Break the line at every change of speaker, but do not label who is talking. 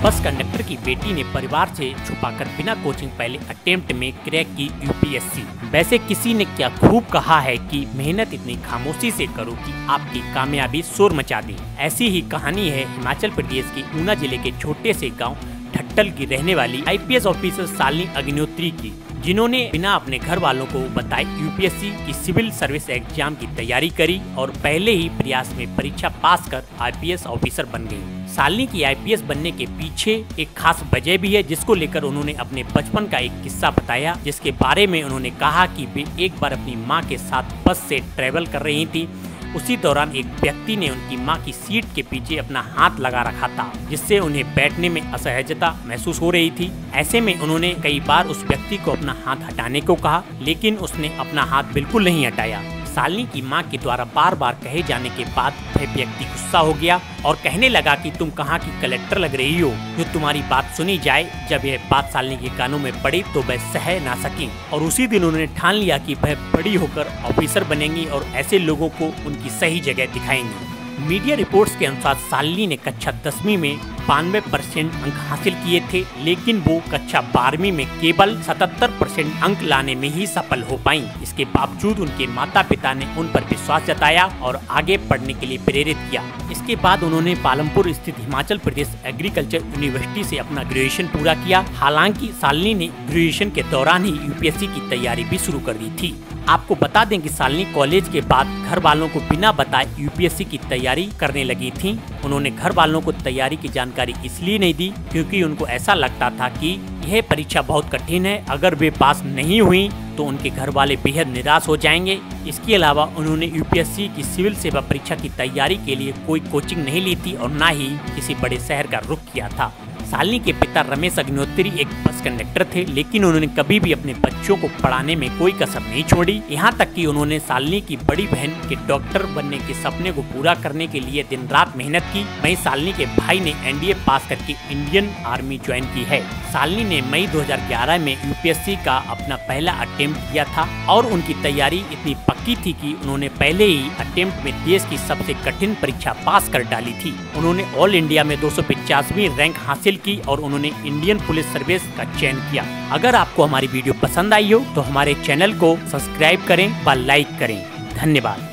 Bus conductor की बेटी ने परिवार से छुपाकर बिना कोचिंग पहले अटेम्प्ट में क्रैक की यूपीएससी। वैसे किसी ने क्या खूब कहा है कि मेहनत इतनी खामोशी से करो कि आपकी कामयाबी शोर मचा दे। ऐसी ही कहानी है हिमाचल प्रदेश के ऊना जिले के छोटे से गांव ठट्टल की रहने वाली आईपीएस ऑफिसर शालिनी अग्निहोत्री की, जिन्होंने बिना अपने घर वालों को बताए यूपीएससी की सिविल सर्विस एग्जाम की तैयारी करी और पहले ही प्रयास में परीक्षा पास कर आईपीएस ऑफिसर बन गई। शालिनी की आईपीएस बनने के पीछे एक खास वजह भी है, जिसको लेकर उन्होंने अपने बचपन का एक किस्सा बताया, जिसके बारे में उन्होंने कहा कि वे एक बार अपनी मां के साथ बस से ट्रेवल कर रही थी। उसी दौरान एक व्यक्ति ने उनकी मां की सीट के पीछे अपना हाथ लगा रखा था, जिससे उन्हें बैठने में असहजता महसूस हो रही थी। ऐसे में उन्होंने कई बार उस व्यक्ति को अपना हाथ हटाने को कहा, लेकिन उसने अपना हाथ बिल्कुल नहीं हटाया। शालिनी की मां के द्वारा बार बार कहे जाने के बाद वह व्यक्ति गुस्सा हो गया और कहने लगा कि तुम कहाँ की कलेक्टर लग रही हो जो तुम्हारी बात सुनी जाए। जब यह बात शालिनी के कानों में पड़ी तो वह सह ना सकी और उसी दिन उन्होंने ठान लिया कि वह बड़ी होकर ऑफिसर बनेंगी और ऐसे लोगों को उनकी सही जगह दिखाएंगी। मीडिया रिपोर्ट्स के अनुसार शालिनी ने कक्षा 10वीं में 92% अंक हासिल किए थे, लेकिन वो कक्षा 12वीं में केवल 77% अंक लाने में ही सफल हो पाईं। इसके बावजूद उनके माता पिता ने उन पर विश्वास जताया और आगे पढ़ने के लिए प्रेरित किया। इसके बाद उन्होंने पालमपुर स्थित हिमाचल प्रदेश एग्रीकल्चर यूनिवर्सिटी से अपना ग्रेजुएशन पूरा किया। हालांकि शालिनी ने ग्रेजुएशन के दौरान ही यूपीएससी की तैयारी भी शुरू कर दी थी। आपको बता दें कि शालिनी कॉलेज के बाद घर वालों को बिना बताए यूपीएससी की तैयारी करने लगी थी। उन्होंने घर वालों को तैयारी की जानकारी इसलिए नहीं दी क्योंकि उनको ऐसा लगता था कि यह परीक्षा बहुत कठिन है, अगर वे पास नहीं हुई तो उनके घर वाले बेहद निराश हो जाएंगे। इसके अलावा उन्होंने यूपीएससी की सिविल सेवा परीक्षा की तैयारी के लिए कोई कोचिंग नहीं ली थी और न ही किसी बड़े शहर का रुख किया था। शालिनी के पिता रमेश अग्निहोत्री एक बस कंडक्टर थे, लेकिन उन्होंने कभी भी अपने बच्चों को पढ़ाने में कोई कसर नहीं छोड़ी। यहाँ तक कि उन्होंने शालिनी की बड़ी बहन के डॉक्टर बनने के सपने को पूरा करने के लिए दिन रात मेहनत की। वहीं शालिनी के भाई ने एनडीए पास करके इंडियन आर्मी ज्वाइन की है। शालिनी ने मई 2011 में यूपीएससी का अपना पहला अटेम्प्ट किया था और उनकी तैयारी इतनी पक्की थी कि उन्होंने पहले ही अटेम्प्ट में देश की सबसे कठिन परीक्षा पास कर डाली थी। उन्होंने ऑल इंडिया में 250वीं रैंक हासिल की और उन्होंने इंडियन पुलिस सर्विस का चयन किया। अगर आपको हमारी वीडियो पसंद आई हो तो हमारे चैनल को सब्सक्राइब करें व लाइक करें। धन्यवाद।